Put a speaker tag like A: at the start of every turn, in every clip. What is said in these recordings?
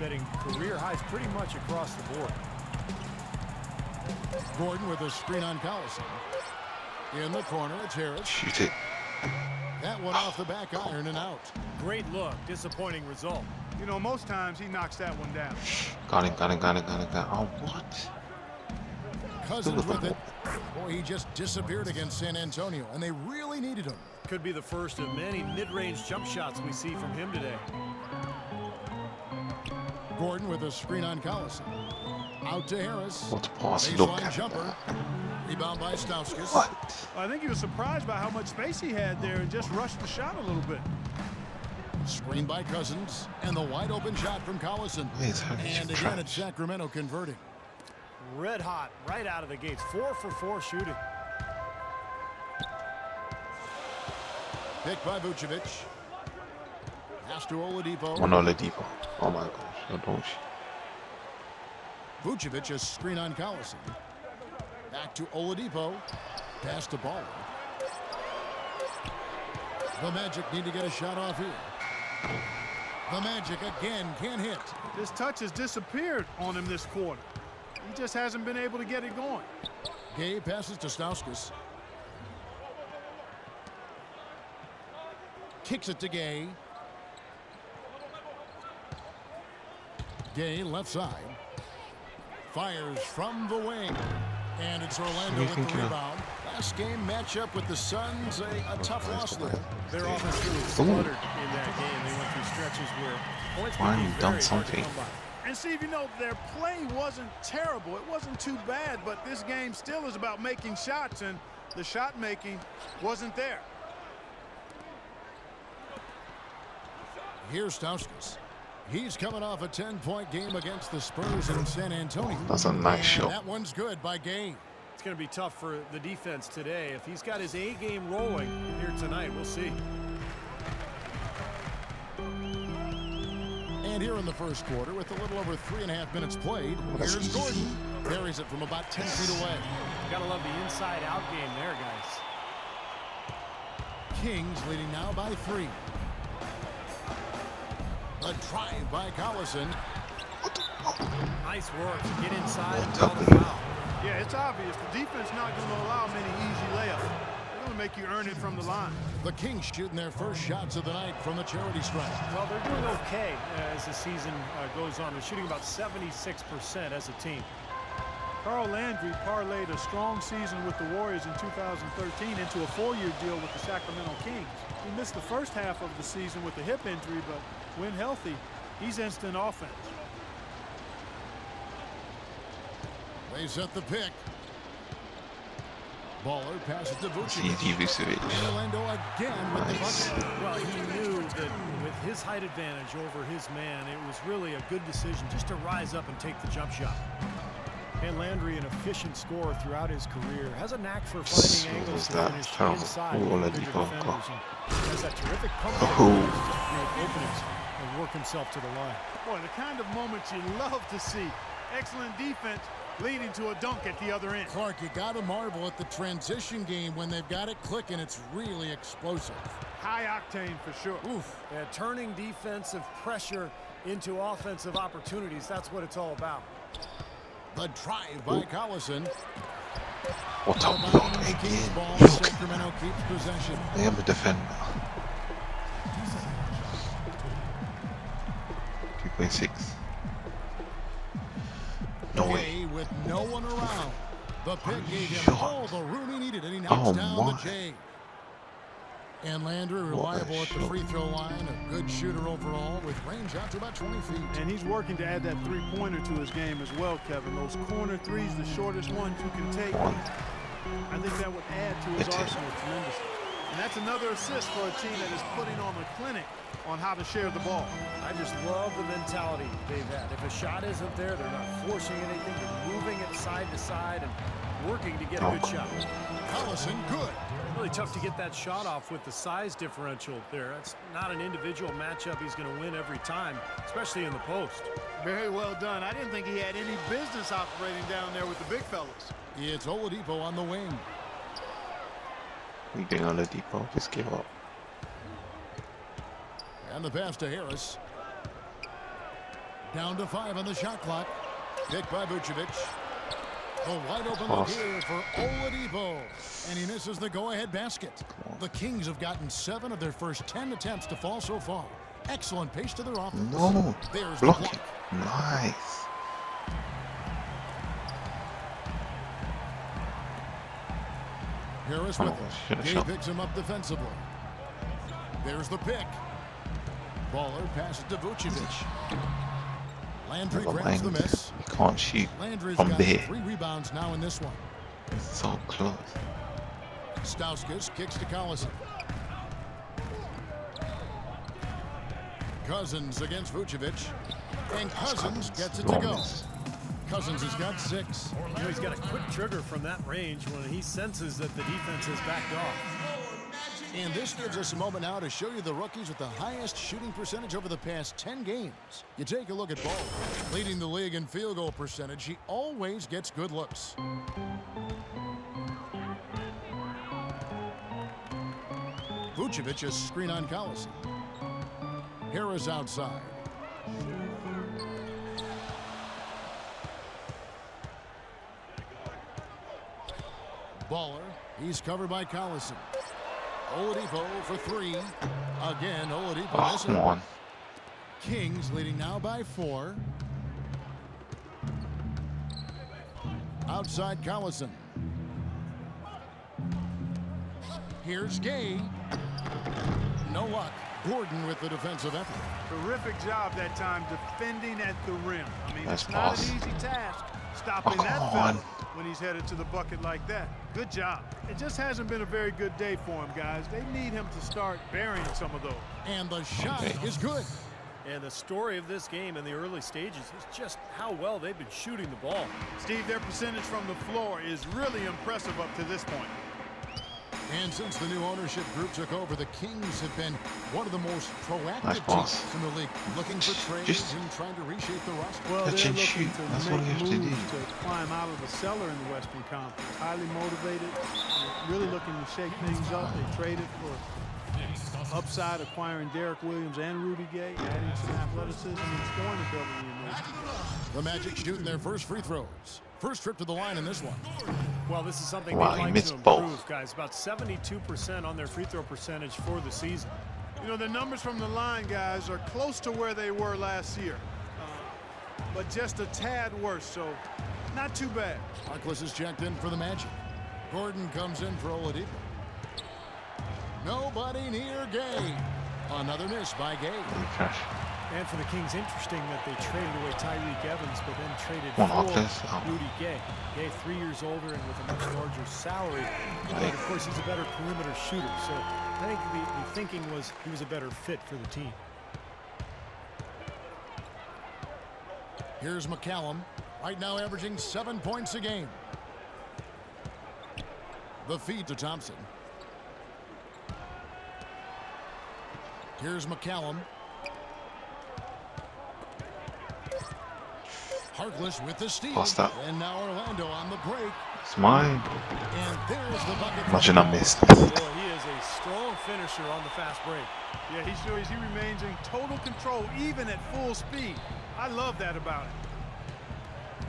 A: setting career highs pretty much across the board.
B: Gordon with a screen on Collison. In the corner, it's Harris.
C: Shoot it.
B: That one off the back iron and out.
A: Great look, disappointing result.
D: You know, most times he knocks that one down.
C: Got it. Oh, what?
B: Cousins with it. Boy, he just disappeared against San Antonio, and they really needed him.
A: Could be the first of many mid-range jump shots we see from him today.
B: Gordon with a screen on Collison. Out to Harris.
C: What a pass. Look
B: Baseline
C: at
B: jumper.
C: that.
B: Rebound by Stauskas.
C: What?
D: I think he was surprised by how much space he had there and just rushed the shot a little bit.
B: Screen by Cousins. And the wide open shot from Collison. And again, it's Sacramento converting.
A: Red hot right out of the gates. 4 for 4 shooting.
B: Picked by Vucevic. Pass to Oladipo.
C: One Oladipo. Oh my gosh. Oh, don't you?
B: Vucevic a screen on Collison. Back to Oladipo. Pass to Baller. The Magic need to get a shot off here. The Magic again can't hit.
D: His touch has disappeared on him this quarter. He just hasn't been able to get it going.
B: Gay passes to Stauskas. Kicks it to Gay. Gay left side. Fires from the wing. And it's Orlando with the rebound. Last game matchup with the Suns, a tough loss there.
A: Their offense really sputtered in that game. They went through stretches where points
C: Finally
A: became
C: done
A: very hard to
C: something.
A: come by.
D: And Steve, you know, their play wasn't terrible. It wasn't too bad, but this game still is about making shots, and the shot making wasn't there.
B: Here's Stauskas. He's coming off a 10-point game against the Spurs in San Antonio.
C: That's a nice shot.
B: That one's good by Gay.
A: It's going to be tough for the defense today. If he's got his A game rolling here tonight, we'll see.
B: And here in the first quarter, with a little over 3.5 minutes played, here's Gordon. Buries it from about 10 feet away.
A: Gotta love the inside-out game there, guys.
B: Kings leading now by 3. A drive by Collison.
A: Nice work to get inside and draw the foul.
D: Yeah, it's obvious. The defense not going to allow many easy layups. They're going to make you earn it from the line.
B: The Kings shooting their first shots of the night from the charity stripe.
A: Well, they're doing okay as the season goes on. They're shooting about 76% as a team.
D: Carl Landry parlayed a strong season with the Warriors in 2013 into a 4-year deal with the Sacramento Kings. He missed the first half of the season with a hip injury, but when healthy, he's instant offense.
B: They set the pick. Baller passes to Vucevic. Orlando again with the bucket.
A: Well, he knew that with his height advantage over his man, it was really a good decision just to rise up and take the jump shot. And Landry, an efficient scorer throughout his career, has a knack for finding angles to finish inside bigger defenders. And has that terrific comeback openings and work himself to the line.
D: Boy, the kind of moments you love to see. Excellent defense leading to a dunk at the other end.
B: Clark, you got to marvel at the transition game when they've got it clicking. It's really explosive.
D: High octane for sure.
A: Oof. Yeah, turning defensive pressure into offensive opportunities. That's what it's all about.
B: The drive by Collison.
C: What a block again.
B: Ball,
C: Look.
B: Sacramento keeps possession.
C: I am a defender. 2.6. No way.
B: With no one around. The pick gave him all the room he needed, and he knocks down the J. And Landry, reliable at the free throw line, a good shooter overall with range out to about 20 feet.
D: And he's working to add that three-pointer to his game as well, Kevin. Those corner threes, the shortest ones you can take. I think that would add to his arsenal tremendously. And that's another assist for a team that is putting on a clinic on how to share the ball.
A: I just love the mentality they've had. If a shot isn't there, they're not forcing anything. They're moving it side to side and working to get a good shot.
B: Collison, good.
A: Really tough to get that shot off with the size differential there. That's not an individual matchup he's going to win every time, especially in the post.
D: Very well done. I didn't think he had any business operating down there with the big fellas.
B: It's Oladipo on the wing.
C: We getting Oladipo. Just give up.
B: And the pass to Harris. Down to 5 on the shot clock. Picked by Vucevic. A wide open look here for Oladipo. And he misses the go-ahead basket. The Kings have gotten 7 of their first 10 attempts to fall so far. Excellent pace to their offense.
C: No.
B: There's
C: Block
B: the
C: it. Nice.
B: Harris with it. Gay picks him up defensively. There's the pick. Baller passes to Vucevic. Landry grabs the miss.
C: He can't shoot
B: Landry's
C: from
B: got
C: there.
B: 3 rebounds now in this one.
C: It's so close.
B: Stauskas kicks to Collison. Cousins against Vucevic. And Cousins gets it to go. Cousins has got 6.
A: You know, he's got a quick trigger from that range when he senses that the defense has backed off.
B: And this gives us a moment now to show you the rookies with the highest shooting percentage over the past 10 games. You take a look at Ball. Leading the league in field goal percentage, he always gets good looks. Vucevic is screen on Collison. Harris outside. Baller, he's covered by Collison. Oladipo for 3. Again, Oladipo
C: Oh,
B: missing.
C: come on.
B: Kings leading now by 4. Outside Collison. Here's Gay. No luck. Gordon with the defensive effort.
D: Terrific job that time defending at the rim. I mean,
C: Nice
D: it's not
C: pass.
D: an easy task stopping
C: Oh,
D: that
C: come
D: fella
C: on.
D: when he's headed to the bucket like that. Good job. It just hasn't been a very good day for him, guys. They need him to start burying some of those.
B: And the shot
C: Okay.
B: is good.
A: And the story of this game in the early stages is just how well they've been shooting the ball.
D: Steve, their percentage from the floor is really impressive up to this point.
B: And since the new ownership group took over, the Kings have been one of the most proactive
C: Nice pass.
B: teams in the league, looking for trades
C: Just
B: and trying to reshape the roster.
D: Well,
C: catch
D: they're
C: and
D: looking
C: shoot.
D: to
C: That's
D: make
C: all you have to
D: moves
C: do.
D: to climb out of the cellar in the Western Conference. Highly motivated, really looking to shake things up. They traded for upside, acquiring Derek Williams and Rudy Gay, adding some athleticism and scoring ability in those two guys.
B: The Magic shooting their first free throws. First trip to the line in this one.
A: Well, this is something
C: Wow,
A: they'd
C: he
A: like
C: missed
A: to
C: both.
A: improve, guys. About 72% on their free throw percentage for the season.
D: You know, the numbers from the line, guys, are close to where they were last year, but just a tad worse, so not too bad.
B: Harkless is checked in for the Magic. Gordon comes in for Oladipo. Nobody near Gay. Another miss by Gay.
C: Cash.
A: And for the Kings, interesting that they traded away Tyreek Evans, but then traded
C: Come on, Harkless.
A: for Rudy Gay. Gay 3 years older and with a much larger salary. But of course, he's a better perimeter shooter. So I think the thinking was he was a better fit for the team.
B: Here's McCallum, right now averaging 7 points a game. The feed to Thompson. Here's McCallum. Harkless with the steal.
C: Lost that.
B: And now Orlando on the break.
C: It's mine.
B: And there's the bucket.
C: Imagine I missed.
A: Boy, he is a strong finisher on the fast break.
D: Yeah, he shows he remains in total control even at full speed. I love that about him.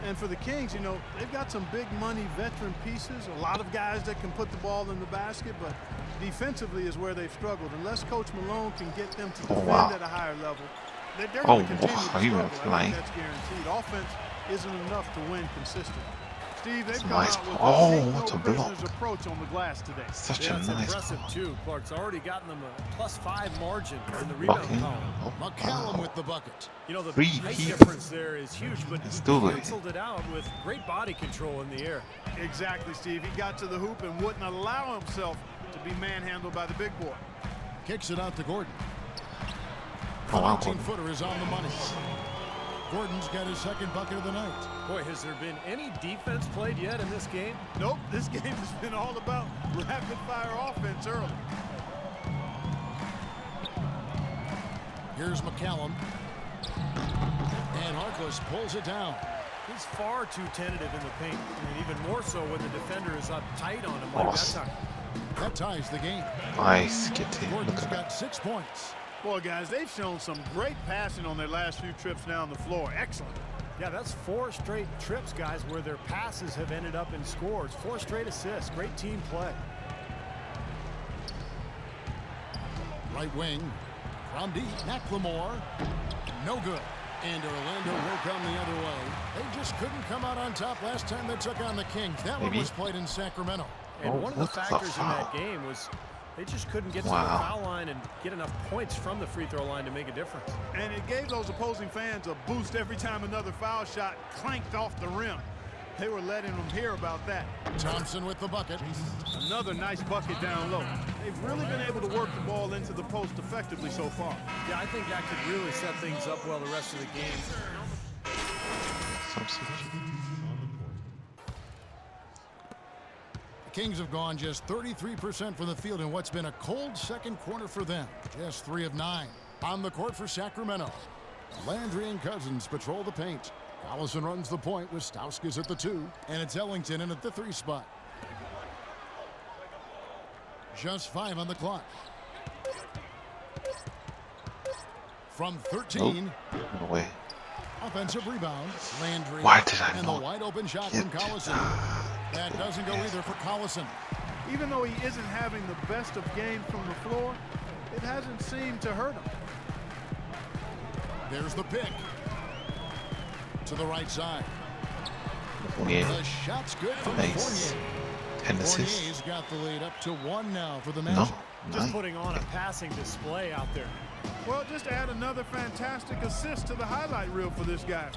D: And for the Kings, you know, they've got some big money veteran pieces, a lot of guys that can put the ball in the basket, but defensively is where they've struggled. Unless Coach Malone can get them to defend at a higher level, they're going to continue to
C: wow, he
D: struggle.
C: went
D: I
C: flying.
D: think that's guaranteed. Offense isn't enough to win consistently. Steve, they've come
C: Nice.
D: out with
C: Oh,
D: a
C: what a
D: no-prisoners
C: block.
D: approach on the glass today.
C: Such
A: Yeah,
C: a
A: it's
C: nice
A: impressive
C: ball.
A: too. Clark's already gotten them a +5 margin in the rebound
C: Blocking.
A: column.
C: Oh,
B: McCallum
C: wow.
B: with the bucket.
A: You know, the
C: Free
A: height
C: heat.
A: difference there is huge, but
C: Let's
A: he
C: do it.
A: canceled it out with great body control in the air.
D: Exactly, Steve. He got to the hoop and wouldn't allow himself to be manhandled by the big boy.
B: Kicks it out to Gordon.
C: Oh, wow,
B: 19-footer is on the money. Gordon's got his second bucket of the night.
A: Boy, has there been any defense played yet in this game?
D: Nope, this game has been all about rapid-fire offense early.
B: Here's McCallum. And Harkless pulls it down.
A: He's far too tentative in the paint, and even more so when the defender is up tight on him like that time.
B: That ties the game.
C: Nice. Get in. Look
B: Gordon's
C: at
B: got
C: that.
B: 6 points.
D: Boy, guys, they've shown some great passing on their last few trips down the floor. Excellent.
A: Yeah, that's 4 straight trips, guys, where their passes have ended up in scores. 4 straight assists. Great team play.
B: Right wing. From deep, McLemore. No good. And Orlando will come the other way. They just couldn't come out on top last time they took on the Kings. That one was played in Sacramento.
A: And one of the factors in that game was they just couldn't get to the foul line and get enough points from the free throw line to make a difference.
D: And it gave those opposing fans a boost every time another foul shot clanked off the rim. They were letting them hear about that.
B: Thompson with the bucket.
D: Another nice bucket down low. They've really been able to work the ball into the post effectively so far.
A: Yeah, I think that could really set things up well the rest of the game.
B: The Kings have gone just 33% from the field in what's been a cold second quarter for them. Just 3 of 9. On the court for Sacramento, Landry and Cousins patrol the paint. Collison runs the point with Stauskas at the 2, and it's Ellington in at the 3 spot. Just 5 on the clock. From 13.
C: No way.
B: Offensive rebound. Landry.
C: Why did I
B: and
C: not
B: the wide open shot from Collison. That doesn't go either for Collison.
D: Even though he isn't having the best of games from the floor, it hasn't seemed to hurt him.
B: There's the pick. To the right side.
C: Fournier.
B: The shot's good from
C: Nice.
B: Fournier.
C: 10 assists.
B: Fournier's got the lead up to 1 now for the
C: No.
B: Magic.
A: Just putting on a passing display out there.
D: Well, just add another fantastic assist to the highlight reel for this guy.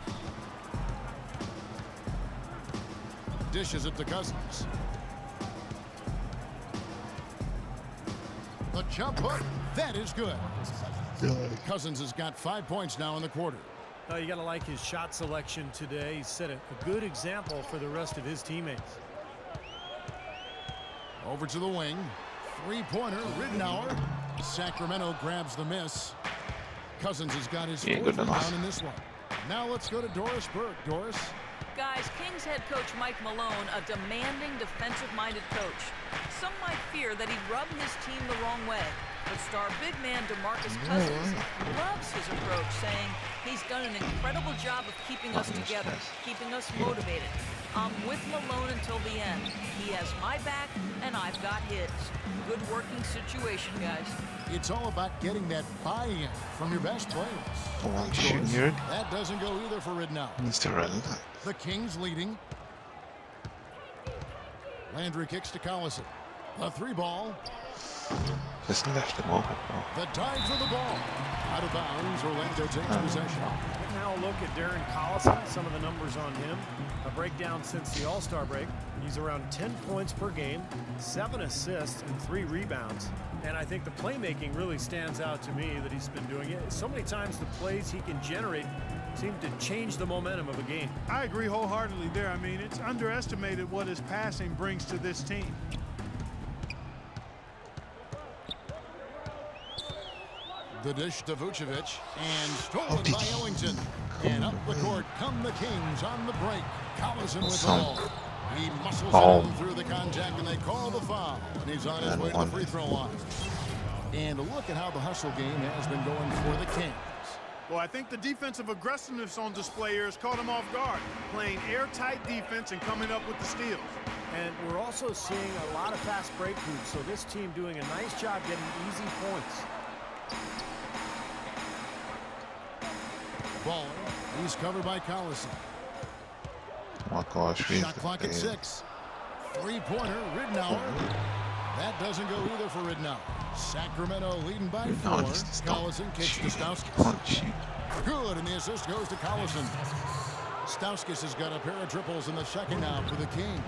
B: Dishes it to Cousins. The jump hook. That is good. Cousins has got 5 points now in the quarter.
A: You got to like his shot selection today. He set a good example for the rest of his teammates.
B: Over to the wing. 3-pointer. Ridnour. Sacramento grabs the miss. Cousins has got his 4th rebound in this one. Now let's go to Doris Burke. Doris.
E: Guys, Kings head coach Mike Malone, a demanding, defensive-minded coach. Some might fear that he'd rub his team the wrong way. But star big man DeMarcus Cousins loves his approach, saying he's done an incredible job of keeping us together, keeping us motivated. I'm with Malone until the end. He has my back, and I've got his. Good working situation, guys.
B: It's all about getting that buy-in from your best players.
C: Shooting here.
B: That doesn't go either for Ridnour.
C: Needs to run.
B: The Kings leading. Landry kicks to Collison. A 3-ball.
C: Just left him open, bro.
B: The dive for the ball. Out of bounds. Orlando takes possession.
A: Now look at Darren Collison, some of the numbers on him. A breakdown since the All-Star break. He's around 10 points per game, 7 assists, and 3 rebounds. And I think the playmaking really stands out to me that he's been doing it. So many times the plays he can generate seem to change the momentum of a game.
D: I agree wholeheartedly there. I mean, it's underestimated what his passing brings to this team.
B: The dish to Vucevic, and stolen by Ellington. And up the court come the Kings on the break. Collison with the ball. He muscles it in through the contact, and they call the foul. And he's on his way to the free throw line. And look at how the hustle game has been going for the Kings.
D: Well, I think the defensive aggressiveness on display here has caught him off guard. Playing airtight defense and coming up with the steals.
A: And we're also seeing a lot of fast break moves, so this team doing a nice job getting easy points.
B: Ball. He's covered by Collison.
C: Oh my gosh.
B: Shot clock at 6. 3-pointer. Ridnour. That doesn't go either for Ridnour. Sacramento leading by 4. Collison kicks to Stauskas. Good, and the assist goes to Collison. Stauskas has got a pair of triples in the second now for the Kings.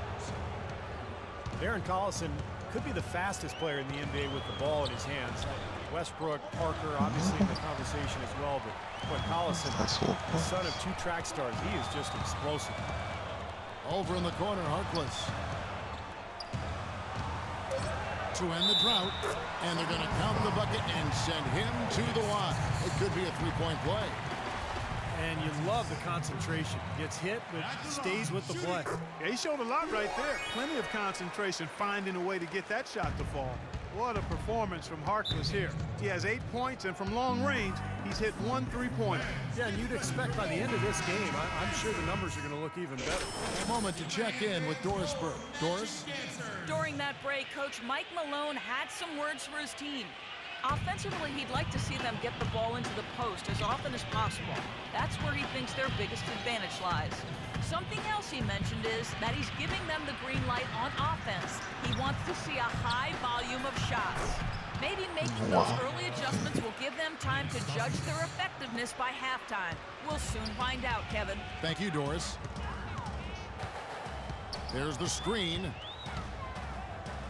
A: Darren Collison could be the fastest player in the NBA with the ball in his hands. Westbrook, Parker, obviously in the conversation as well, but Collison, the son of 2 track stars, he is just explosive.
B: Over in the corner, Harkless. To end the drought, and they're going to count the bucket and send him to the line. It could be a 3-point play.
A: And you love the concentration. Gets hit, but stays with the play.
D: Yeah, he showed a lot right there. Plenty of concentration, finding a way to get that shot to fall. What a performance from Harkless here. He has 8 points, and from long range, he's hit 1 3-pointer.
A: Yeah, and you'd expect by the end of this game, I'm sure the numbers are going to look even better.
B: A moment to check in with Doris Burke. Doris?
E: During that break, Coach Mike Malone had some words for his team. Offensively, he'd like to see them get the ball into the post as often as possible. That's where he thinks their biggest advantage lies. Something else he mentioned is that he's giving them the green light on offense. He wants to see a high volume of shots. Maybe making those early adjustments will give them time to judge their effectiveness by halftime. We'll soon find out, Kevin.
B: Thank you, Doris. There's the screen.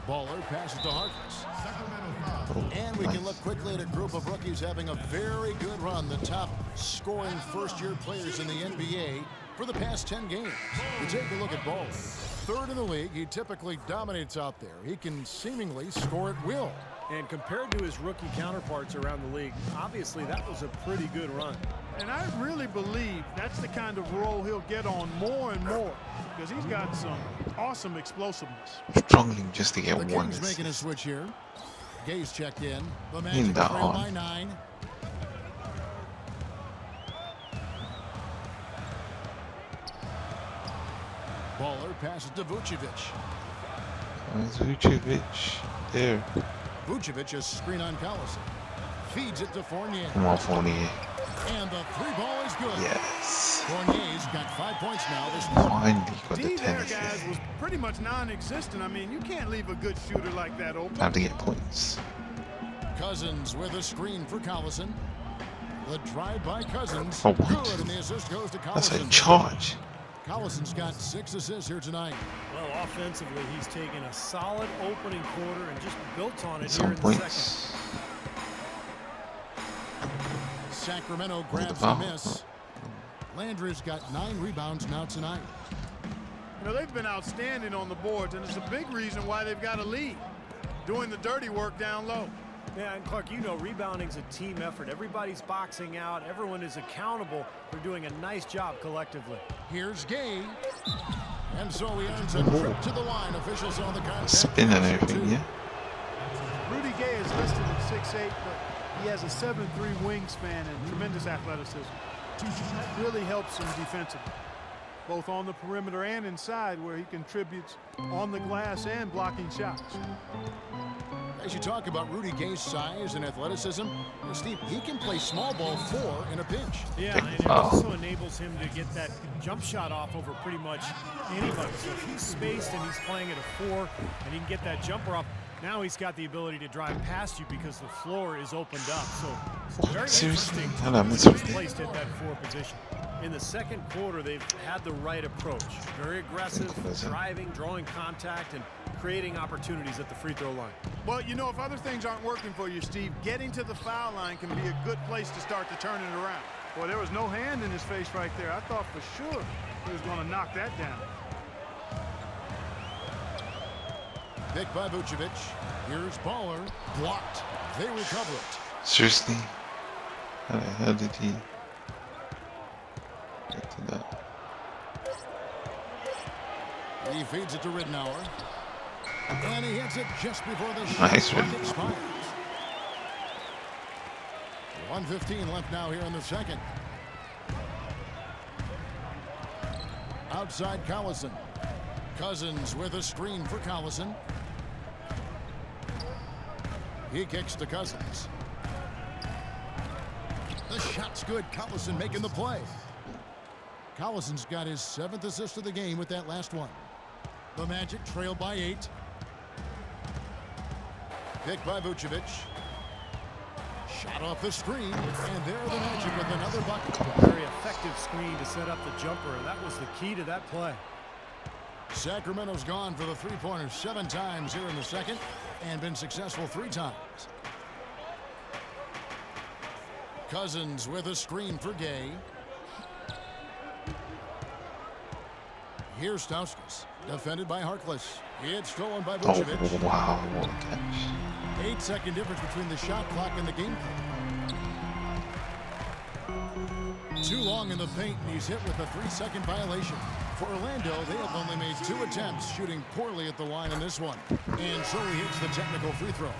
B: Baller passes to Harkless. And we can look quickly at a group of rookies having a very good run. The top scoring first-year players in the NBA for the past 10 games. We take a look at Baller. Third in the league, he typically dominates out there. He can seemingly score at will.
A: And compared to his rookie counterparts around the league, obviously that was a pretty good run.
D: And I really believe that's the kind of role he'll get on more and more, because he's got some awesome explosiveness.
C: Struggling just to get
B: The
C: one
B: Kings making a
C: assist.
B: switch here. Gay's checked in. The
C: In
B: Magic
C: the
B: trail
C: on.
B: by 9. Baller passes to Vucevic.
C: Vucevic there.
B: Vucevic is screen on Collison. Feeds it to Fournier.
C: Come on, Fournier.
B: And the 3-ball is good.
C: Yes.
B: Fournier's got 5 points now this quarter.
C: Finally got the
D: D
C: 10
D: there, guys,
C: assist.
D: was pretty much non-existent. I mean, you can't leave a good shooter like that open.
C: Time to get points.
B: Cousins with a screen for Collison. The drive by Cousins.
C: Oh, what?
B: Good, and the assist goes to
C: That's a
B: Collison.
C: charge.
B: Collison's got 6 assists here tonight.
A: Well, offensively, he's taken a solid opening quarter and just built on it
C: Some
A: here in the
C: points.
A: second.
B: Sacramento grabs the
C: foul.
B: miss. Landry's got 9 rebounds now tonight.
D: You know, they've been outstanding on the boards, and it's a big reason why they've got a lead. Doing the dirty work down low.
A: Yeah, and Clark, you know, rebounding's a team effort. Everybody's boxing out. Everyone is accountable. They're doing a nice job collectively.
B: Here's Gay. And so he earns a trip to the line. Officials on the contact.
C: Spin and everything, yeah.
D: Rudy Gay is listed at 6'8", but he has a 7'3" wingspan and tremendous athleticism. That really helps him defensively, both on the perimeter and inside, where he contributes on the glass and blocking shots.
B: As you talk about Rudy Gay's size and athleticism, Steve, he can play small ball 4 in a pinch.
A: Yeah, and it also enables him to get that jump shot off over pretty much anybody. So if he's spaced and he's playing at a 4 and he can get that jumper off, now he's got the ability to drive past you because the floor is opened up. So it's very
C: Seriously?
A: interesting
C: How did I miss
A: to be
C: it?
A: placed at that 4 position. In the second quarter, they've had the right approach. Very aggressive, driving, drawing contact, and creating opportunities at the free throw line.
D: But, you know, if other things aren't working for you, Steve, getting to the foul line can be a good place to start to turn it around. Boy, there was no hand in his face right there. I thought for sure he was going to knock that down.
B: Picked by Vucevic. Here's Baller. Blocked. They recover it.
C: Seriously? How the hell did he get to that?
B: He feeds it to Ridnour. And he hits it just before the
C: Nice
B: shot clock
C: one.
B: expires. 1:15 left now here in the second. Outside Collison. Cousins with a screen for Collison. He kicks to Cousins. The shot's good. Collison making the play. Collison's got his 7th assist of the game with that last one. The Magic trail by 8. Picked by Vucevic. Shot off the screen, and there the Magic with another bucket.
A: Very effective screen to set up the jumper, and that was the key to that play.
B: Sacramento's gone for the 3-pointer 7 times here in the second, and been successful 3 times. Cousins with a screen for Gay. Here's Stauskas, defended by Harkless. It's stolen by Vucevic.
C: Oh, wow, what a catch.
B: 8-second difference between the shot clock and the game clock. Too long in the paint, and he's hit with a 3-second violation. For Orlando, they have only made 2 attempts, shooting poorly at the line in this one. And so he hits the technical free throw.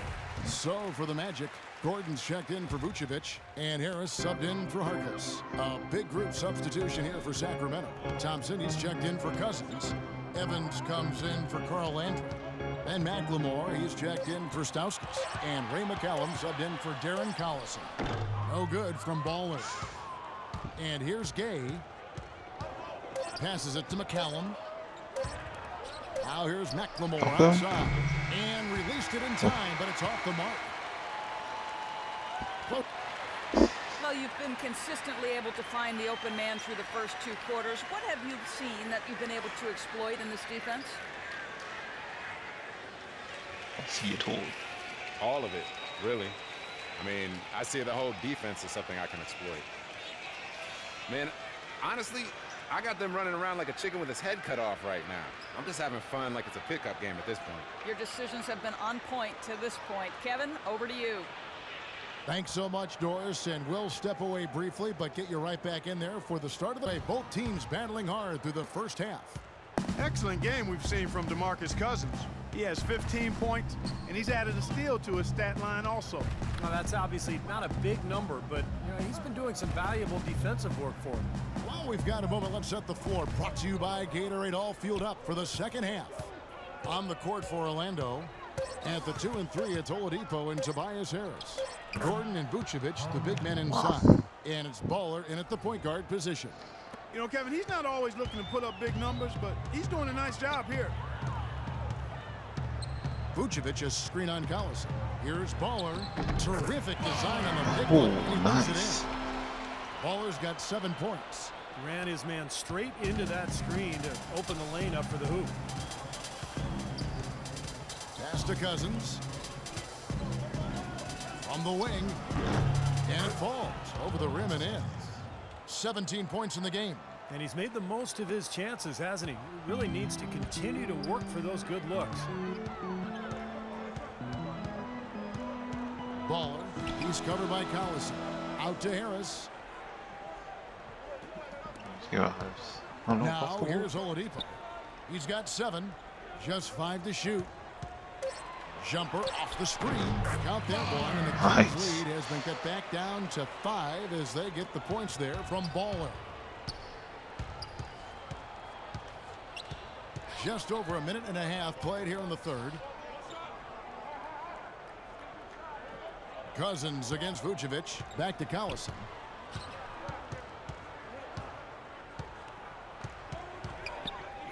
B: So for the Magic, Gordon's checked in for Vucevic, and Harris subbed in for Harkless. A big group substitution here for Sacramento. Thompson, he's checked in for Cousins. Evans comes in for Carl Landry. And McLemore, he's checked in for Stauskas. And Ray McCallum subbed in for Darren Collison. No good from Baller. And here's Gay. Passes it to McCallum. Now here's McLemore outside. And released it in time, but it's off the mark.
E: Well, you've been consistently able to find the open man through the first 2 quarters. What have you seen that you've been able to exploit in this defense?
C: See it all.
F: All of it, really. I mean, I see the whole defense as something I can exploit. Man, honestly, I got them running around like a chicken with his head cut off right now. I'm just having fun like it's a pickup game at this point.
E: Your decisions have been on point to this point. Kevin, over to you.
B: Thanks so much, Doris, and we'll step away briefly, but get you right back in there for the start of the day. Both teams battling hard through the first half.
D: Excellent game we've seen from DeMarcus Cousins. He has 15 points, and he's added a steal to his stat line also.
A: Now, that's obviously not a big number, but he's been doing some valuable defensive work for him.
B: Well, we've got a moment. Let's set the floor. Brought to you by Gatorade, all fueled up for the second half. On the court for Orlando. At the 2 and 3, it's Oladipo and Tobias Harris. Gordon and Vucevic, the big men inside. And it's Baller in at the point guard position.
D: You know, Kevin, he's not always looking to put up big numbers, but he's doing a nice job here.
B: Vucevic is screen on Collison. Here's Baller. Terrific design on the big one. He
C: nice.
B: moves it in. Baller's got 7 points.
A: Ran his man straight into that screen to open the lane up for the hoop.
B: Pass to Cousins. From the wing. And it falls over the rim and in. 17 points in the game.
A: And he's made the most of his chances, hasn't he? He really needs to continue to work for those good looks.
B: Baller. He's covered by Collison. Out to Harris. Now here's Oladipo. He's got 7. Just 5 to shoot. Jumper off the screen. Count that one. And the Kings lead has been cut back down to 5 as they get the points there from Baller. Just over a minute and a half played here in the third. Cousins against Vucevic. Back to Collison.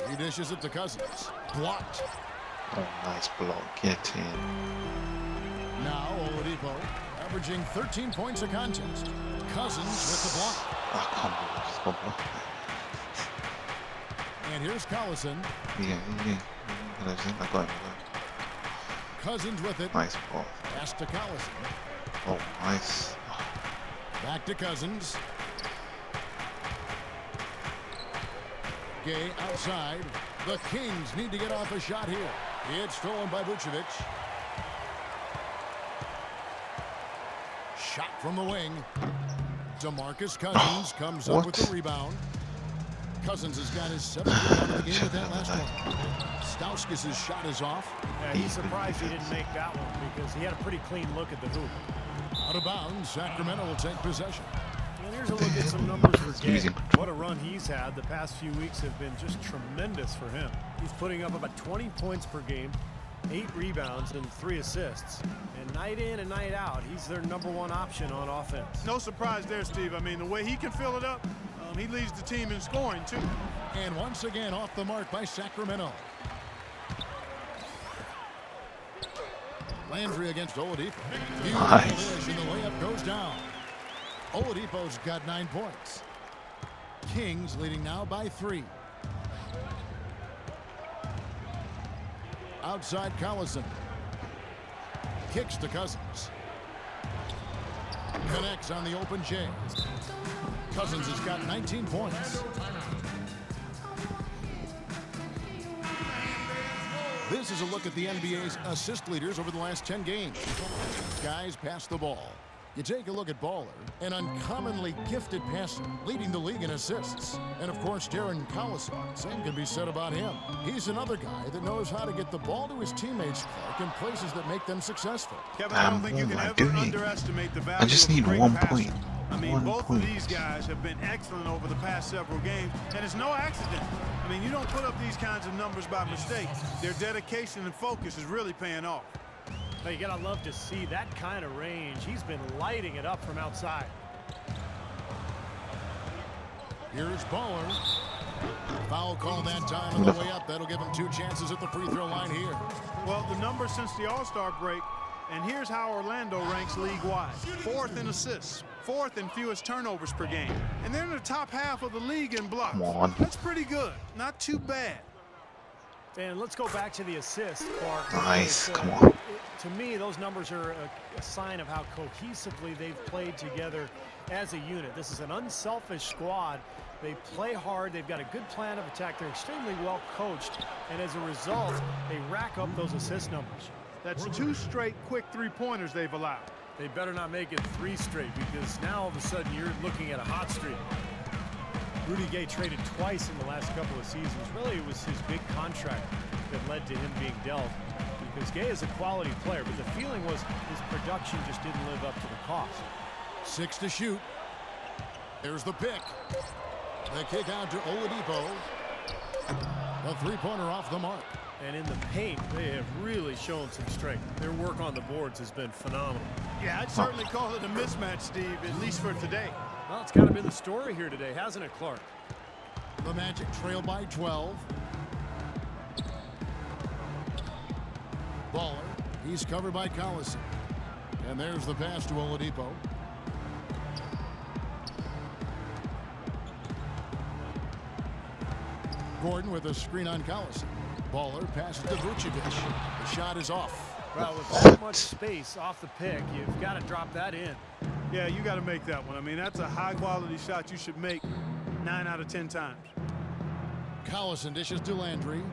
B: He dishes it to Cousins. Blocked.
C: Oh, nice block. Get in.
B: Now Oladipo averaging 13 points a contest. Cousins with the block.
C: I can't believe this.
B: And here's Collison.
C: Yeah. I got him.
B: Cousins with it.
C: Nice ball.
B: Pass to Collison.
C: Oh, nice.
B: Back to Cousins. Gay outside. The Kings need to get off a shot here. It's stolen by Vucevic. Shot from the wing. DeMarcus Cousins comes up with the rebound. Cousins has got his 7th rebound of the game with that last one. Stauskas' shot is off.
A: Yeah, he's surprised he didn't make that one because he had a pretty clean look at the hoop.
B: Out of bounds, Sacramento will take possession.
A: And here's a look at some numbers for Gay. What a run he's had. The past few weeks have been just tremendous for him. He's putting up about 20 points per game, 8 rebounds, and 3 assists. And night in and night out, he's their #1 option on offense.
D: No surprise there, Steve. I mean, the way he can fill it up, he leads the team in scoring, too.
B: And once again, off the mark by Sacramento. Landry against Oladipo.
C: Nice.
B: And the layup goes down. Oladipo's got 9 points. Kings leading now by 3. Outside Collison. Kicks to Cousins. Connects on the open J. Cousins has got 19 points. This is a look at the NBA's assist leaders over the last 10 games. Guys pass the ball. You take a look at Baller, an uncommonly gifted passer, leading the league in assists. And of course, Darren Collison, same can be said about him. He's another guy that knows how to get the ball to his teammates, Clark, in places that make them successful.
D: Kevin, I don't think you can ever underestimate the value
C: I just
D: of a
C: need
D: great
C: 1
D: passer.
C: point.
D: I mean,
C: 1
D: both
C: point.
D: of these guys have been excellent over the past several games, and it's no accident. I mean, you don't put up these kinds of numbers by mistake. Their dedication and focus is really paying off.
A: Now, you gotta love to see that kind of range. He's been lighting it up from outside.
B: Here's Baller. Foul call that time on the way up. That'll give him 2 chances at the free throw line here.
D: Well, the numbers since the All-Star break, and here's how Orlando ranks league-wide. 4th in assists, 4th in fewest turnovers per game, and they're in the top half of the league in blocks.
C: Come on.
D: That's pretty good. Not too bad.
A: And let's go back to the assist, Clark.
C: Nice,
A: Because,
C: come on.
A: To me, those numbers are a sign of how cohesively they've played together as a unit. This is an unselfish squad. They play hard. They've got a good plan of attack. They're extremely well coached. And as a result, they rack up those assist numbers.
D: That's 2 straight quick three-pointers they've allowed.
A: They better not make it 3 straight, because now all of a sudden you're looking at a hot streak. Rudy Gay traded twice in the last couple of seasons. Really, it was his big contract that led to him being dealt, because Gay is a quality player, but the feeling was his production just didn't live up to the cost.
B: 6 to shoot. There's the pick. The kick out to Oladipo. A 3-pointer off the mark.
A: And in the paint, they have really shown some strength. Their work on the boards has been phenomenal.
D: Yeah, I'd certainly call it a mismatch, Steve, at least for today.
A: Well, it's kind of been the story here today, hasn't it, Clark?
B: The Magic trail by 12. Baller. He's covered by Collison. And there's the pass to Oladipo. Gordon with a screen on Collison. Baller passes to Vucevic. The shot is off.
A: Well, with that much space off the pick, you've got to drop that in.
D: Yeah, you got to make that one. I mean, that's a high-quality shot you should make 9 out of 10 times.
B: Collison dishes to Landry.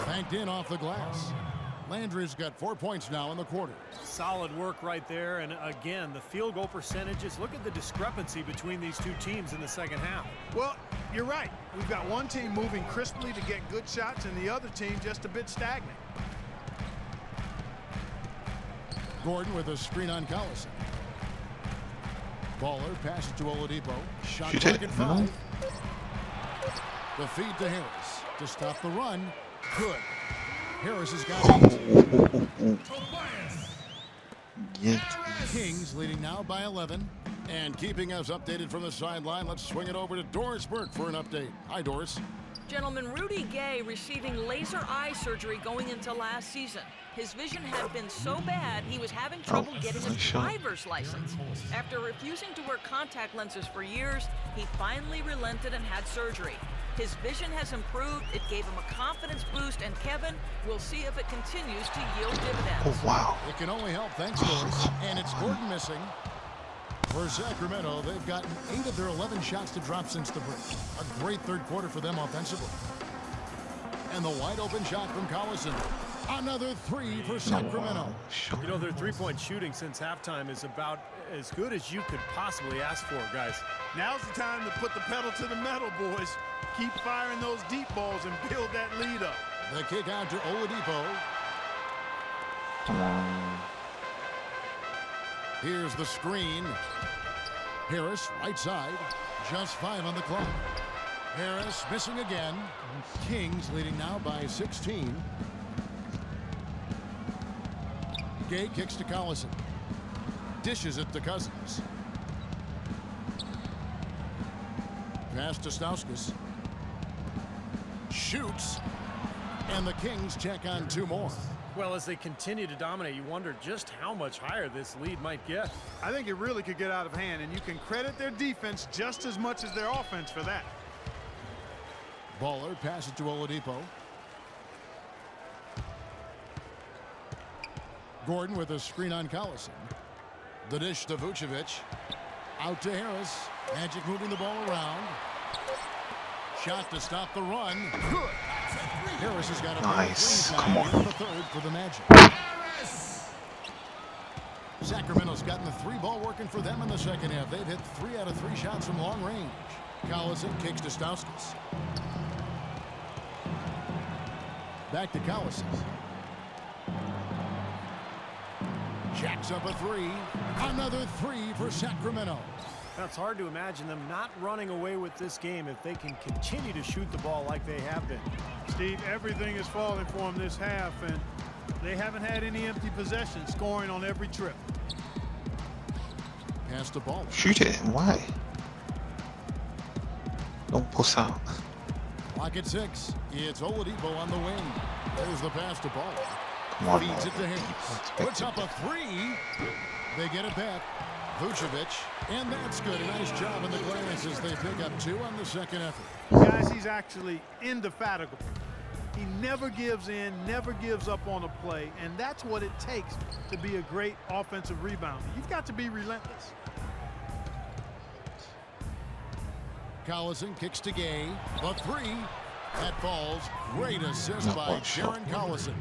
B: Banked in off the glass. Landry's got 4 points now in the quarter.
A: Solid work right there. And again, the field goal percentages. Look at the discrepancy between these two teams in the second half.
D: Well, you're right. We've got one team moving crisply to get good shots and the other team just a bit stagnant.
B: Gordon with a screen on Collison. Baller passes to Oladipo. Shot
C: Shoot
B: clock
C: it.
B: at 5. The feed to Harris to stop the run. Good. Harris has got 8.
C: Get
B: Kings leading now by 11. And keeping us updated from the sideline, let's swing it over to Doris Burke for an update. Hi, Doris.
E: Gentlemen, Rudy Gay receiving laser eye surgery going into last season. His vision had been so bad, he was having trouble getting a
C: nice shot.
E: driver's license. After refusing to wear contact lenses for years, he finally relented and had surgery. His vision has improved, it gave him a confidence boost, and Kevin, we'll see if it continues to yield dividends.
C: Oh, wow.
B: It can only help, thanks, Doris. And it's Gordon missing. For Sacramento, they've gotten 8 of their 11 shots to drop since the break. A great third quarter for them offensively. And the wide open shot from Collison. Another 3 for Sacramento.
A: You know, their three-point shooting since halftime is about as good as you could possibly ask for, guys.
D: Now's the time to put the pedal to the metal, boys. Keep firing those deep balls and build that lead up.
B: The kick out to Oladipo.
C: Come on.
B: Here's the screen. Harris, right side. Just 5 on the clock. Harris missing again. Kings leading now by 16. Gay kicks to Collison. Dishes it to Cousins. Pass to Stauskas. Shoots. And the Kings check on 2 more.
A: Well, as they continue to dominate, you wonder just how much higher this lead might get.
D: I think it really could get out of hand, and you can credit their defense just as much as their offense for that.
B: Baller passes to Oladipo. Gordon with a screen on Collison. The dish to Vucevic. Out to Harris. Magic moving the ball around. Shot to stop the run. Good. Harris has got a
C: Nice.
B: third
C: Come on.
B: in the third for the Magic. Sacramento's gotten the 3-ball working for them in the second half. They've hit 3 out of 3 shots from long range. Collison kicks to Stauskas. Back to Collison. Jacks up a 3. Another 3 for Sacramento.
A: Now, it's hard to imagine them not running away with this game if they can continue to shoot the ball like they have been.
D: Steve, everything is falling for them this half, and they haven't had any empty possessions, scoring on every trip.
B: Pass the ball.
C: Shoot it. Why? Don't push out.
B: Clock at 6. It's Oladipo on the wing. There's the pass to ball.
C: Come on,
B: Feeds it to Harris. Puts up a 3. They get it back. Vucevic, and that's good. A nice job in the glass as they pick up 2 on the second effort.
D: Guys, he's actually indefatigable. He never gives in, never gives up on a play, and that's what it takes to be a great offensive rebounder. You've got to be relentless.
B: Collison kicks to Gay. A 3. That falls. Great assist by Jaron Collison.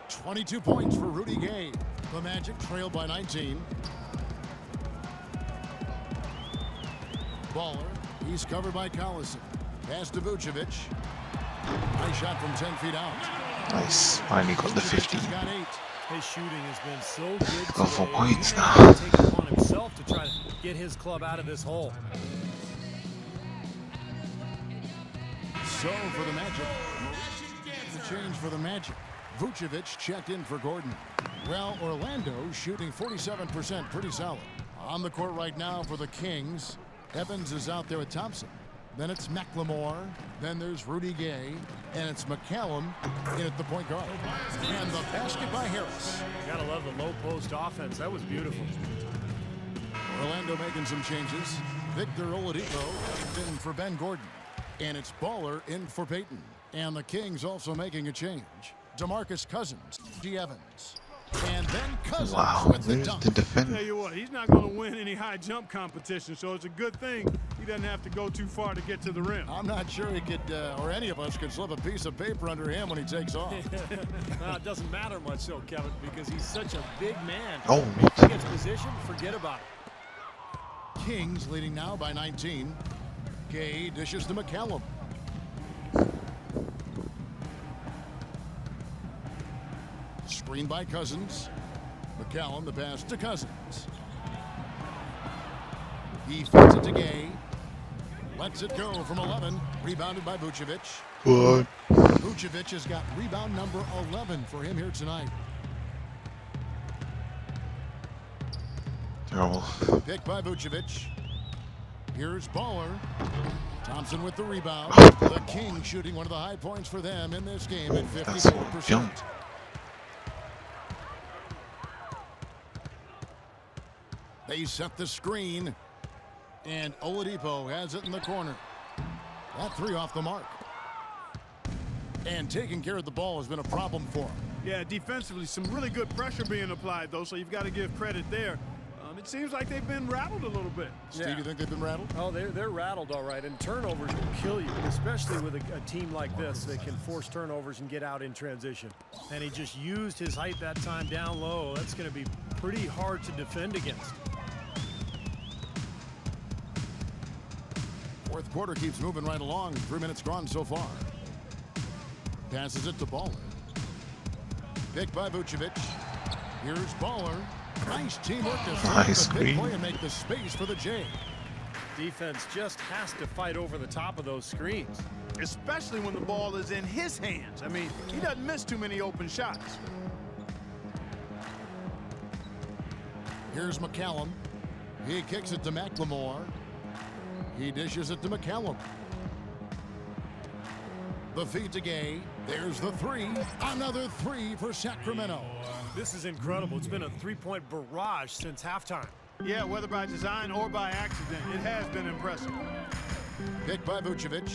B: 22 points for Rudy Gay. The Magic trail by 19. Baller. He's covered by Collison. Pass to Vucevic. Nice shot from 10 feet out.
C: Nice. Finally got the 50.
B: Vucevic has got 8.
A: His shooting has been so good
C: Go for
A: today.
C: points
A: He's
C: now.
A: gonna take it upon himself to try to get his club out of this hole.
B: So for the Magic, the change for the Magic. Vucevic checked in for Gordon. Well, Orlando shooting 47%, pretty solid. On the court right now for the Kings. Evans is out there with Thompson. Then it's McLemore. Then there's Rudy Gay. And it's McCallum in at the point guard. And the basket by Harris.
A: Gotta love the low post offense. That was beautiful.
B: Orlando making some changes. Victor Oladipo in for Ben Gordon. And it's Baller in for Payton. And the Kings also making a change. DeMarcus Cousins, G. Evans. And then Cousins
C: Wow,
B: with the
C: there's
B: dunk.
C: the defense.
D: Tell you what, he's not going to win any high jump competition, so it's a good thing he doesn't have to go too far to get to the rim.
B: I'm not sure he could, or any of us could slip a piece of paper under him when he takes off.
A: It doesn't matter much, though, Kevin, because he's such a big man.
C: Oh,
A: If he gets position, forget about it.
B: Kings leading now by 19. Gay dishes to McCallum. Screen by Cousins. McCallum, the pass to Cousins. He feeds it to Gay. Lets it go from 11. Rebounded by Vucevic.
C: What?
B: Vucevic has got rebound number 11 for him here tonight.
C: Terrible.
B: Picked by Vucevic. Here's Baller. Thompson with the rebound. The Kings shooting one of the high points for them in this game at
C: That's a
B: 54%.
C: jump.
B: They set the screen. And Oladipo has it in the corner. That 3 off the mark. And taking care of the ball has been a problem for him.
D: Yeah, defensively, some really good pressure being applied, though, so you've got to give credit there. It seems like they've been rattled a little bit.
B: Steve, you think they've been rattled?
A: Oh, they're rattled, all right. And turnovers will kill you, especially with a team like this that can force turnovers and get out in transition. And he just used his height that time down low. That's going to be pretty hard to defend against.
B: Fourth quarter keeps moving right along. 3 minutes gone so far. Passes it to Baller. Picked by Vucevic. Here's Baller. Nice teamwork to
C: Nice
B: the big
C: screen.
B: play and make the space for the J.
A: Defense just has to fight over the top of those screens.
D: Especially when the ball is in his hands. I mean, he doesn't miss too many open shots.
B: Here's McCallum. He kicks it to McLemore. He dishes it to McCallum. The feed to Gay. There's the 3. Another 3 for Sacramento.
A: This is incredible. It's been a three-point barrage since halftime.
D: Yeah, whether by design or by accident, it has been impressive.
B: Picked by Vucevic.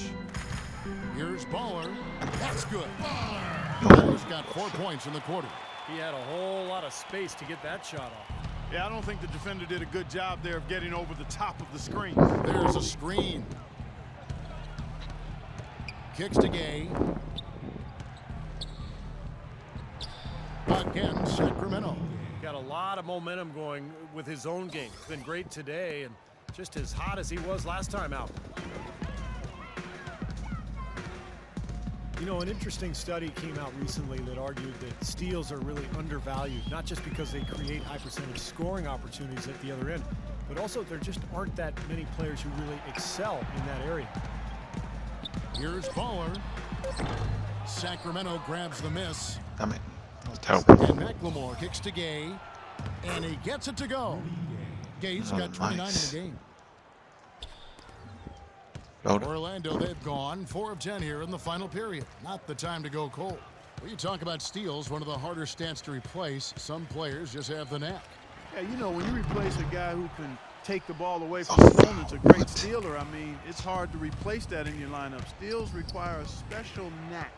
B: Here's Baller. That's good.
C: No.
B: Baller's got 4 points in the quarter.
A: He had a whole lot of space to get that shot off.
D: Yeah, I don't think the defender did a good job there of getting over the top of the screen.
B: There's a screen. Kicks to Gay. Again, Sacramento.
A: Got a lot of momentum going with his own game. It's been great today and just as hot as he was last time out. You know, an interesting study came out recently that argued that steals are really undervalued, not just because they create high percentage scoring opportunities at the other end, but also there just aren't that many players who really excel in that area.
B: Here's Baller. Sacramento grabs the miss.
C: Damn it. That was terrible.
B: And McLemore kicks to Gay, and he gets it to go. Gay's got 29
C: nice.
B: in the game.
C: Load.
B: Orlando, they've gone 4 of 10 here in the final period. Not the time to go cold. When you talk about steals, one of the harder stats to replace, some players just have the knack.
D: Yeah, you know, when you replace a guy who can take the ball away from his opponent's a great stealer, I mean, it's hard to replace that in your lineup. Steals require a special knack,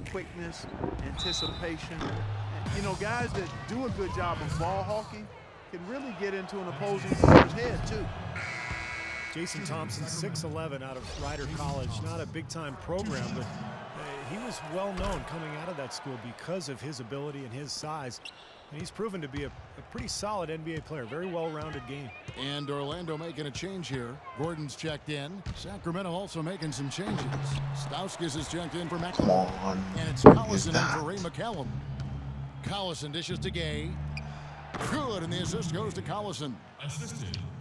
D: quickness, anticipation. And, you know, guys that do a good job of ball hawking can really get into an opposing player's head, too.
A: Jason Thompson, 6'11", out of Rider College. Not a big-time program, but he was well-known coming out of that school because of his ability and his size. And he's proven to be a pretty solid NBA player. Very well-rounded game.
B: And Orlando making a change here. Gordon's checked in. Sacramento also making some changes. Stauskas is checked in for McLemore. And it's Collison in for Ray McCallum. Collison dishes to Gay. Good, and the assist goes to Collison.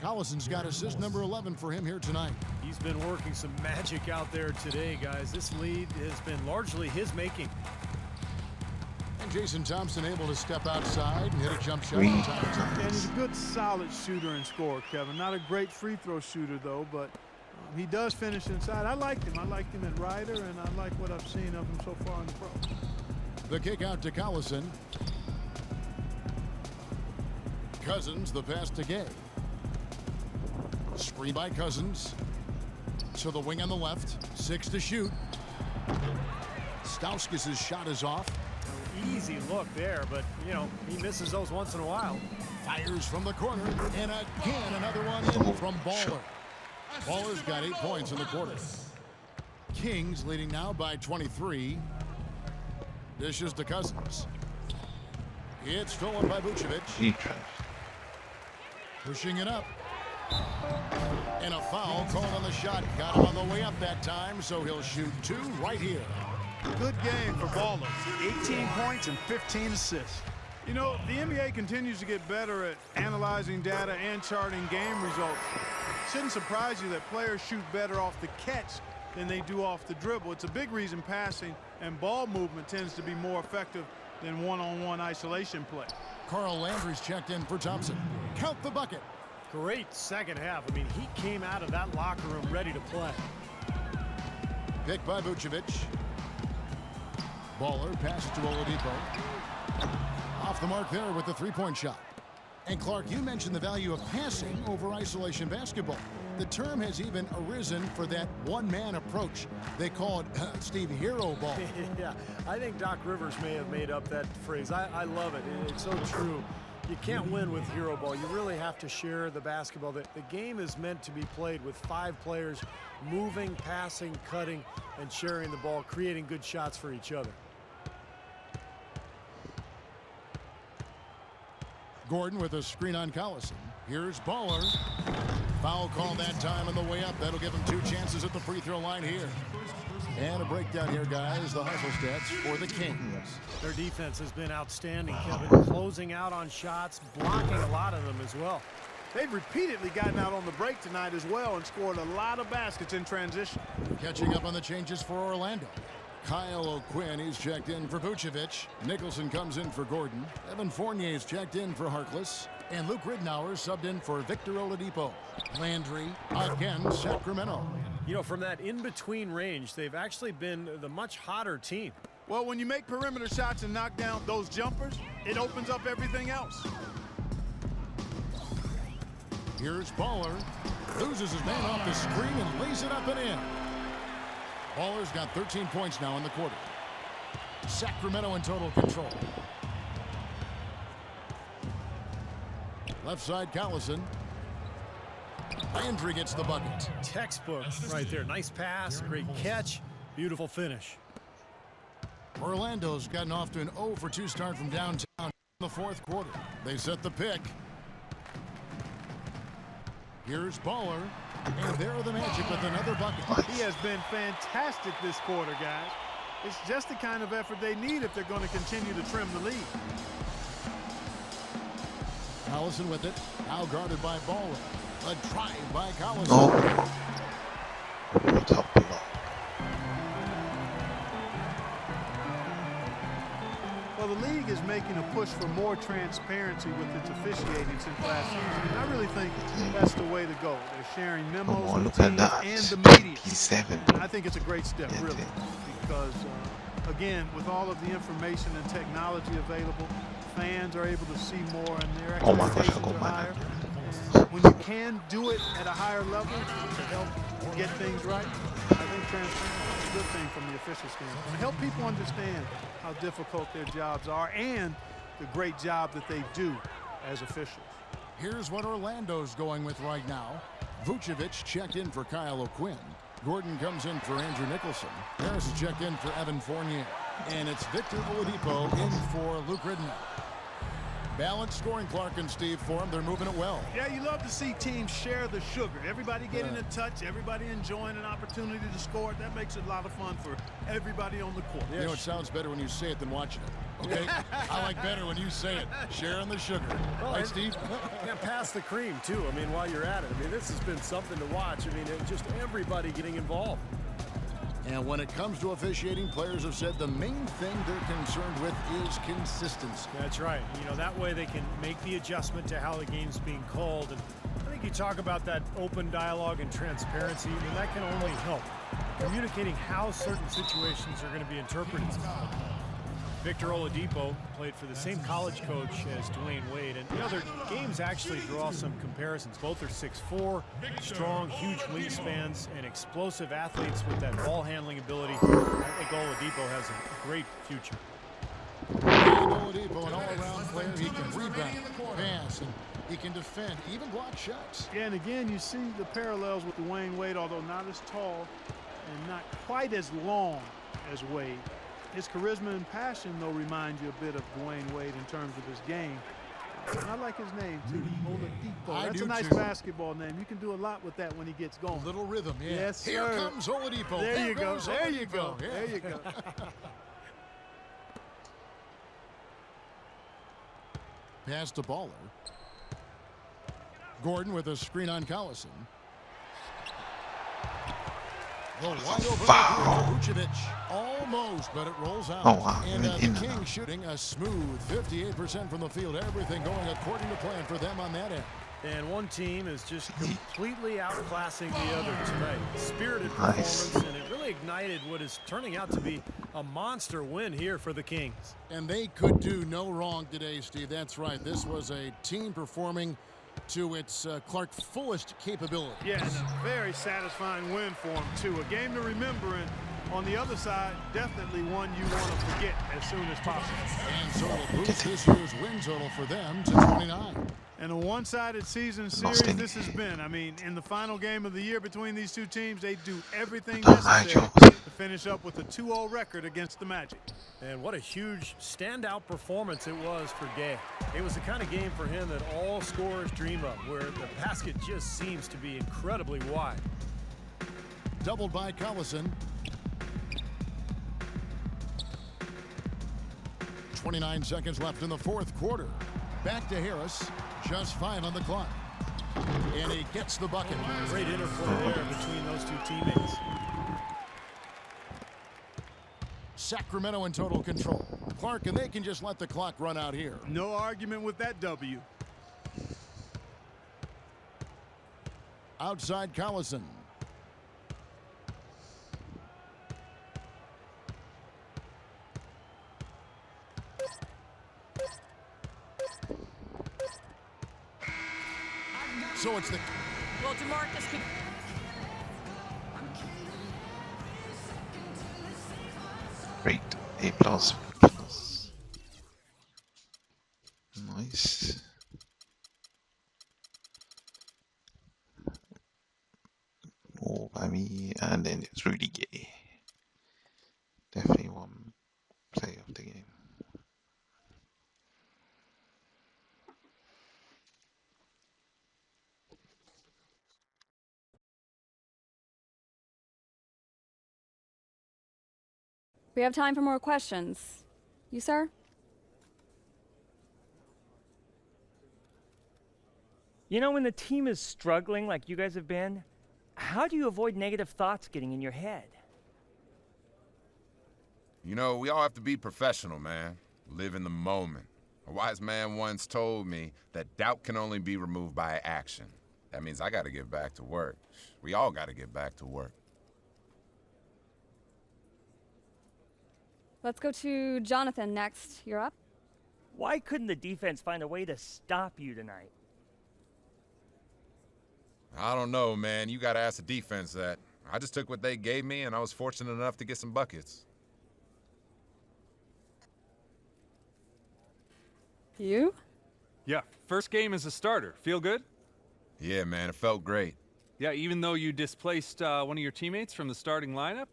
B: Collison's got assist number 11 for him here tonight.
A: He's been working some magic out there today, guys. This lead has been largely his making.
B: And Jason Thompson able to step outside and hit a jump shot.
D: And he's a good, solid shooter and scorer, Kevin. Not a great free throw shooter, though, but he does finish inside. I liked him. I liked him at Rider, and I like what I've seen of him so far in the pro.
B: The kick out to Collison. Cousins, the pass to Gay. Screen by Cousins. To the wing on the left. 6 to shoot. Stauskas' shot is off.
A: Easy look there, but, you know, he misses those once in a while.
B: Fires from the corner. And again, another one in from Baller. Baller's got 8 points in the quarter. Kings leading now by 23. Dishes to Cousins. It's stolen by Vucevic. Pushing it up. And a foul called on the shot. Got him on the way up that time, so he'll shoot 2 right here.
D: Good game for Baller. 18 points and 15 assists. You know, the NBA continues to get better at analyzing data and charting game results. It shouldn't surprise you that players shoot better off the catch than they do off the dribble. It's a big reason passing and ball movement tends to be more effective than one-on-one isolation play.
B: Carl Landry's checked in for Thompson. Count the bucket.
A: Great second half. I mean, he came out of that locker room ready to play.
B: Picked by Vucevic. Baller passes to Oladipo. Off the mark there with the three-point shot. And Clark, you mentioned the value of passing over isolation basketball. The term has even arisen for that one-man approach. They call it, Steve, hero ball.
A: Yeah, I think Doc Rivers may have made up that phrase. I love it. It's so true. You can't win with hero ball. You really have to share the basketball. The game is meant to be played with 5 players moving, passing, cutting, and sharing the ball, creating good shots for each other.
B: Gordon with a screen on Collison. Here's Baller. Foul call that time on the way up. That'll give him 2 chances at the free throw line here. And a breakdown here, guys. The hustle stats for the Kings.
A: Their defense has been outstanding, Kevin. Closing out on shots, blocking a lot of them as well.
D: They've repeatedly gotten out on the break tonight as well and scored a lot of baskets in transition.
B: Catching up on the changes for Orlando. Kyle O'Quinn, he's checked in for Vucevic. Nicholson comes in for Gordon. Evan Fournier's checked in for Harkless. And Luke Ridnour subbed in for Victor Oladipo. Landry again, Sacramento.
A: You know, from that in-between range, they've actually been the much hotter team.
D: Well, when you make perimeter shots and knock down those jumpers, it opens up everything else.
B: Here's Baller. Loses his man off the screen and lays it up and in. Baller's got 13 points now in the quarter. Sacramento in total control. Left side, Collison. Landry gets the bucket.
A: Textbook right there. Nice pass, great catch, beautiful finish.
B: Orlando's gotten off to an 0 for 2 start from downtown in the 4th quarter. They set the pick. Here's Baller, and there are the Magic with another bucket.
D: He has been fantastic this quarter, guys. It's just the kind of effort they need if they're going to continue to trim the lead.
B: Collison with it, now guarded by Baller. A drive by Collison.
C: Oh. What a block.
D: Well, the league is making a push for more transparency with its officiating since last season, and I really think that's the way to go. They're sharing memos
C: Oh,
D: with
C: look
D: teams
C: at that.
D: and the media.
C: 27.
D: And I think it's a great step, really, because, again, with all of the information and technology available, fans are able to see more and their
C: Oh my gosh, I
D: expectations
C: got
D: are
C: my
D: higher.
C: hand.
D: When you can do it at a higher level to help get things right, I think transparency is a good thing from the official standpoint. To help people understand how difficult their jobs are and the great job that they do as officials.
B: Here's what Orlando's going with right now. Vucevic checked in for Kyle O'Quinn. Gordon comes in for Andrew Nicholson. Harris is checked in for Evan Fournier. And it's Victor Oladipo in for Luke Ridnour. Balanced scoring, Clark and Steve, for them. They're moving it well.
D: Yeah, you love to see teams share the sugar. Everybody getting a touch, everybody enjoying an opportunity to score. That makes it a lot of fun for everybody on the court.
B: You know, it sounds better when you say it than watching it. Okay? I like better when you say it. Sharing the sugar. Right, Steve?
A: Yeah, pass the cream, too. I mean, while you're at it. I mean, this has been something to watch. I mean, just everybody getting involved.
B: And when it comes to officiating, players have said the main thing they're concerned with is consistency.
A: That's right. You know, that way they can make the adjustment to how the game's being called. And I think you talk about that open dialogue and transparency. I mean, that can only help. Communicating how certain situations are going to be interpreted. Victor Oladipo played for the same college coach as Dwayne Wade. And, you know, their games actually draw some comparisons. Both are 6'4", strong, huge wingspans, and explosive athletes with that ball handling ability. I think Oladipo has a great future.
B: Oladipo, an all-around player. He can rebound, pass, and he can defend, even block shots.
D: Yeah, and again, you see the parallels with Dwayne Wade, although not as tall and not quite as long as Wade. His charisma and passion, though, remind you a bit of Dwayne Wade in terms of his game. And I like his name, too, Oladipo. That's a nice basketball name. You can do a lot with that when he gets going.
B: A little rhythm, yeah.
D: Yes, sir.
B: Here comes Oladipo.
D: There you go.
B: Goes
D: There
B: Oladipo.
D: you go.
B: Yeah.
D: There you go.
B: Pass to Baller. Gordon with a screen on Collison. The wide open for Vucevic. Almost, but it rolls out.
C: Oh, wow.
B: And the Kings shooting a smooth 58% from the field. Everything going according to plan for them on that end.
A: And one team is just completely outclassing the other tonight. Spirited performance, and it really ignited what is turning out to be a monster win here for the Kings.
B: And they could do no wrong today, Steve. That's right. This was a team performing to its Clark fullest capability.
D: Yeah, and a very satisfying win for him, too. A game to remember, and on the other side, definitely one you want to forget as soon as possible.
B: And so it'll boost this year's win total for them to 29.
D: And a one-sided season series this has been. I mean, in the final game of the year between these two teams, they do everything necessary to finish up with a 2-0 record against the Magic.
A: And what a huge standout performance it was for Gay. It was the kind of game for him that all scorers dream of, where the basket just seems to be incredibly wide.
B: Doubled by Collison. 29 seconds left in the 4th quarter. Back to Harris. Just 5 on the clock. And he gets the bucket.
A: Great interplay there between those two teammates.
B: Sacramento in total control. Clark, and they can just let the clock run out here.
D: No argument with that W.
B: Outside Collison. So it's the...
E: Well, DeMarcus could...
C: Great. A plus. Plus. Nice. More by me, and then it's really Gay. Definitely one
G: We have time for more questions. You, sir?
H: You know, when the team is struggling like you guys have been, how do you avoid negative thoughts getting in your head?
F: You know, we all have to be professional, man. Live in the moment. A wise man once told me that doubt can only be removed by action. That means I gotta get back to work. We all gotta get back to work.
G: Let's go to Jonathan next. You're up.
H: Why couldn't the defense find a way to stop you tonight?
F: I don't know, man. You gotta ask the defense that. I just took what they gave me, and I was fortunate enough to get some buckets.
G: You?
I: Yeah, first game as a starter. Feel good?
F: Yeah, man, it felt great.
I: Yeah, even though you displaced one of your teammates from the starting lineup?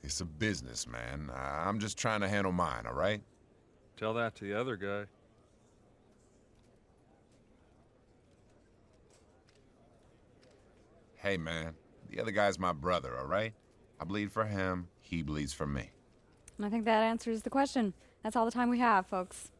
F: It's a business, man. I'm just trying to handle mine, all right?
I: Tell that to the other guy.
F: Hey, man, the other guy's my brother, all right? I bleed for him, he bleeds for me.
G: I think that answers the question. That's all the time we have, folks.